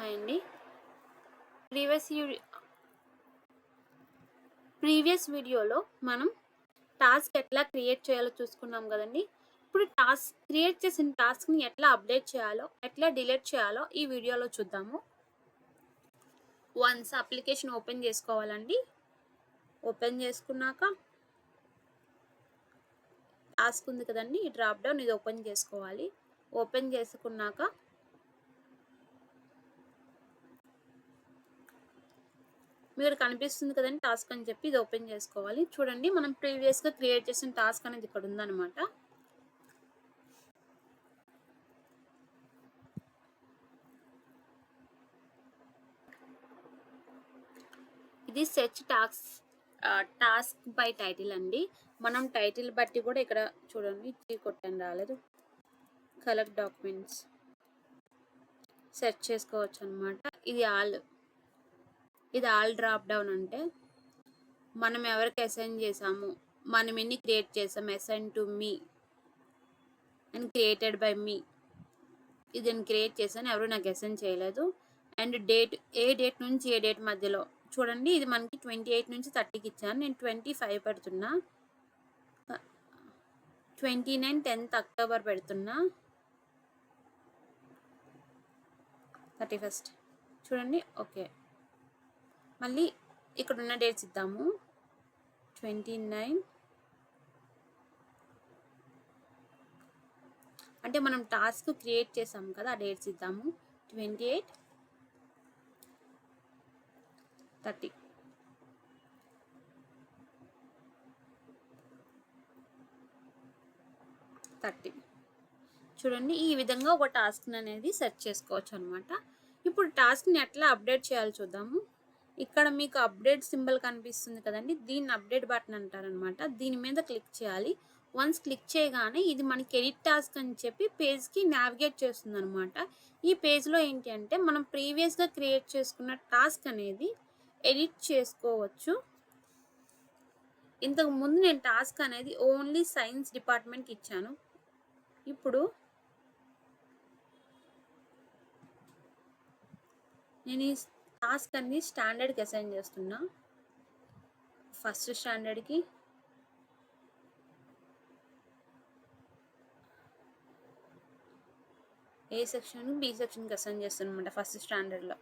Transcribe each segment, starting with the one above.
Hi అండి. Previous you previous వీడియోలో మనం టాస్క్ ఎట్లా క్రియేట్ చేయాలో చూసుకున్నాం కదండి. ఇప్పుడు క్రియేట్ చేసిన టాస్క్ని ఎట్లా అప్డేట్ చేయాలో, ఎట్లా డిలీట్ చేయాలో ఈ వీడియోలో చూద్దాము. వన్స్ అప్లికేషన్ ఓపెన్ చేసుకోవాలండి. ఓపెన్ చేసుకున్నాక టాస్క్ ఉంది కదండి, ఈ డ్రాప్ డౌన్ ఇది ఓపెన్ చేసుకోవాలి. ఓపెన్ చేసుకున్నాక మీరు కనిపిస్తుంది కదండి టాస్క్ అని చెప్పి ఇది ఓపెన్ చేసుకోవాలి. చూడండి, మనం ప్రీవియస్గా క్రియేట్ చేసిన టాస్క్ అనేది ఇక్కడ ఉందన్నమాట. ఇది సెర్చ్ టాస్క్ బై టైటిల్ అండి. మనం టైటిల్ బట్టి కూడా ఇక్కడ చూడండి, కొట్టని రాలేదు, కలెక్ట్ డాక్యుమెంట్స్ సెర్చ్ చేసుకోవచ్చు అనమాట. ఇది ఆల్ డ్రాప్ డౌన్ అంటే మనం ఎవరికి అసైన్ చేసాము, మనం ఎన్ని క్రియేట్ చేసాం, assign to me and created by me. ఇది నేను క్రియేట్ చేశాను, ఎవరు నాకు అసైన్ చేయలేదు. అండ్ డేట్, ఏ డేట్ నుంచి ఏ డేట్ మధ్యలో చూడండి. ఇది మనకి 28 నుంచి 30కి ఇచ్చాను. నేను 25 పెడుతున్నా, 29 10th అక్టోబర్ పెడుతున్నా, 31st చూడండి. ఓకే, మళ్ళీ ఇక్కడ ఉన్న డేట్స్ ఇద్దాము. 29 అంటే మనం టాస్క్ క్రియేట్ చేసాం కదా, ఆ డేట్స్ ఇద్దాము. 28 30 30 చూడండి. ఈ విధంగా ఒక టాస్క్ అనేది సెర్చ్ చేసుకోవచ్చు అనమాట. ఇప్పుడు టాస్క్ని ఎట్లా అప్డేట్ చేయాలో చూద్దాము. ఇక్కడ మీకు అప్డేట్ సింబల్ కనిపిస్తుంది కదండి, దీన్ని అప్డేట్ బటన్ అంటారనమాట. దీని మీద క్లిక్ చేయాలి. వన్స్ క్లిక్ చేయగానే ఇది మనకి ఎడిట్ టాస్క్ అని చెప్పి పేజ్కి నావిగేట్ చేస్తుంది అనమాట. ఈ పేజ్లో ఏంటి అంటే మనం ప్రీవియస్గా క్రియేట్ చేసుకున్న టాస్క్ అనేది ఎడిట్ చేసుకోవచ్చు. ఇంతకు ముందు నేను టాస్క్ అనేది ఓన్లీ సైన్స్ డిపార్ట్మెంట్కి ఇచ్చాను. ఇప్పుడు నేను ఈ టాస్క్ అన్ని స్టాండర్డ్కి అసైన్ చేస్తున్నా. ఫస్ట్ స్టాండర్డ్కి, ఏ సెక్షన్, బి సెక్షన్కి అసైన్ చేస్తాను అనమాట ఫస్ట్ స్టాండర్డ్లో.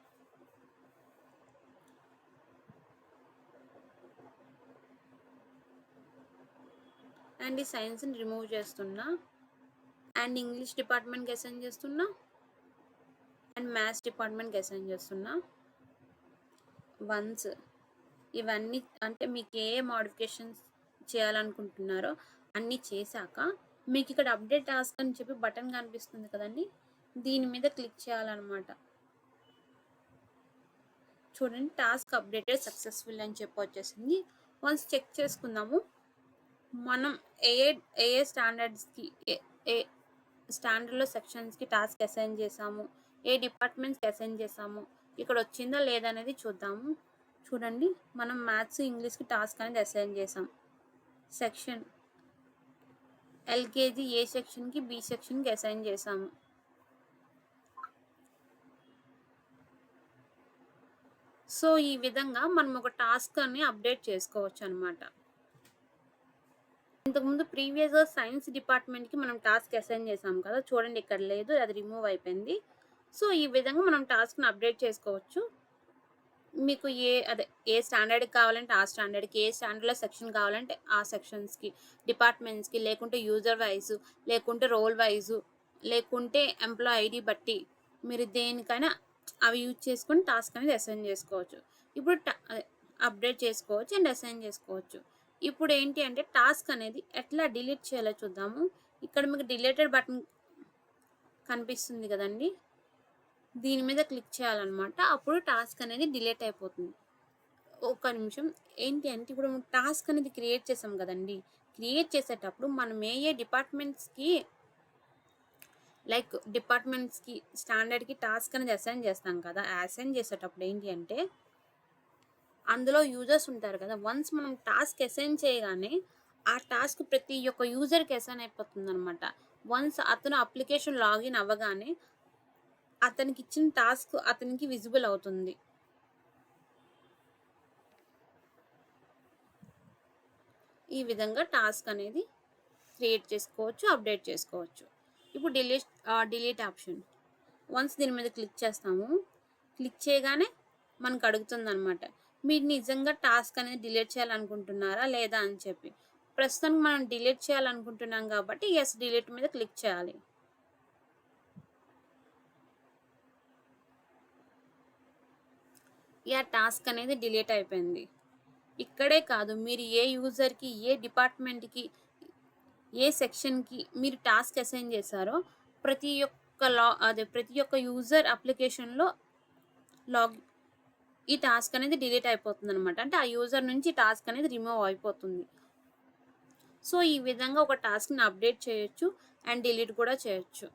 అండ్ ఈ సైన్స్ని రిమూవ్ చేస్తున్నా. అండ్ ఇంగ్లీష్ డిపార్ట్మెంట్కి అసైన్ చేస్తున్నా. అండ్ మ్యాథ్స్ డిపార్ట్మెంట్కి అసైన్ చేస్తున్నా. వన్స్ ఇవన్నీ అంటే మీకు ఏ మోడిఫికేషన్స్ చేయాలనుకుంటున్నారో అన్నీ చేశాక మీకు ఇక్కడ అప్డేట్ టాస్క్ అని చెప్పి బటన్ కనిపిస్తుంది కదండి, దీని మీద క్లిక్ చేయాలన్నమాట. చూడండి, టాస్క్ అప్డేటెడ్ సక్సెస్ఫుల్ అని చెప్పి వచ్చేసింది. వన్స్ చెక్ చేసుకుందాము, మనం ఏ స్టాండర్డ్స్కి ఏ స్టాండర్డ్లో సెక్షన్స్కి టాస్క్ అసైన్ చేసాము, ఏ డిపార్ట్మెంట్స్కి అసైన్ చేసాము, ఇక్కడ వచ్చిందా లేదా అనేది చూద్దాము. చూడండి, మనం మ్యాథ్స్ ఇంగ్లీష్కి టాస్క్ అనేది అసైన్ చేసాం. సెక్షన్ ఎల్కేజీ ఏ సెక్షన్కి బి సెక్షన్కి అసైన్ చేసాము. సో ఈ విధంగా మనం ఒక టాస్క్ అని అప్డేట్ చేసుకోవచ్చు అనమాట. ఇంతకుముందు ప్రీవియస్గా సైన్స్ డిపార్ట్మెంట్కి మనం టాస్క్ అసైన్ చేసాం కదా, చూడండి ఇక్కడ లేదు, అది రిమూవ్ అయిపోయింది. సో ఈ విధంగా మనం టాస్క్ని అప్డేట్ చేసుకోవచ్చు. మీకు ఏ స్టాండర్డ్కి కావాలంటే ఆ స్టాండర్డ్కి, ఏ స్టాండర్డ్లో సెక్షన్ కావాలంటే ఆ సెక్షన్స్కి, డిపార్ట్మెంట్స్కి, లేకుంటే యూజర్ వైజు, లేకుంటే రోల్ వైజు, లేకుంటే ఎంప్లాయ్ ఐడి బట్టి మీరు దేనికైనా అవి యూజ్ చేసుకొని టాస్క్ అనేది అసైన్ చేసుకోవచ్చు. ఇప్పుడు అప్డేట్ చేసుకోవచ్చు అండ్ అసైన్ చేసుకోవచ్చు. ఇప్పుడు ఏంటి అంటే టాస్క్ అనేది ఎట్లా డిలీట్ చేయాలో చూద్దాము. ఇక్కడ మీకు డిలీటెడ్ బటన్ కనిపిస్తుంది కదండి, దీని మీద క్లిక్ చేయాలన్నమాట. అప్పుడు టాస్క్ అనేది డిలీట్ అయిపోతుంది. ఒక నిమిషం, ఏంటి అంటే ఇప్పుడు టాస్క్ అనేది క్రియేట్ చేసాం కదండి, క్రియేట్ చేసేటప్పుడు మనం ఏ డిపార్ట్మెంట్స్కి స్టాండర్డ్కి టాస్క్ అనేది అసైన్ చేస్తాం కదా, అసైన్ చేసేటప్పుడు ఏంటి అంటే అందులో యూజర్స్ ఉంటారు కదా, వన్స్ మనం టాస్క్ అసైన్ చేయగానే ఆ టాస్క్ ప్రతి ఒక్క యూజర్కి అసైన్ అయిపోతుంది అనమాట. వన్స్ అతను అప్లికేషన్ లాగిన్ అవ్వగానే అతనికిచ్చిన టాస్క్ అతనికి విజిబుల్ అవుతుంది. ఈ విధంగా టాస్క్ అనేది క్రియేట్ చేసుకోవచ్చు, అప్డేట్ చేసుకోవచ్చు. ఇప్పుడు డిలీట్ ఆప్షన్. వన్స్ దీని మీద క్లిక్ చేస్తాము. క్లిక్ చేయగానే మనకు అడుగుతుందనమాట. మీరు నిజంగా టాస్క్ అనేది డిలీట్ చేయాలనుకుంటున్నారా లేదా అని చెప్పి. ప్రస్తుతానికి మనం డిలీట్ చేయాలనుకుంటున్నాం కాబట్టి యెస్ డిలీట్ మీద క్లిక్ చేయాలి. టాస్క్ అనేది డిలీట్ అయిపోయింది. ఇక్కడే కాదు, మీరు ఏ యూజర్‌కి, ఏ డిపార్ట్‌మెంట్‌కి, ఏ సెక్షన్‌కి మీరు టాస్క్ అసైన్ చేశారో ప్రతి ఒక్క యూజర్ అప్లికేషన్‌లో లాగ్ ఈ టాస్క్ అనేది డిలీట్ అయిపోతుందనమాట. అంటే ఆ యూజర్ నుంచి టాస్క్ అనేది రిమూవ్ అయిపోతుంది. సో, ఈ విధంగా ఒక టాస్క్‌ని అప్డేట్ చేయొచ్చు అండ్ డిలీట్ కూడా చేయొచ్చు.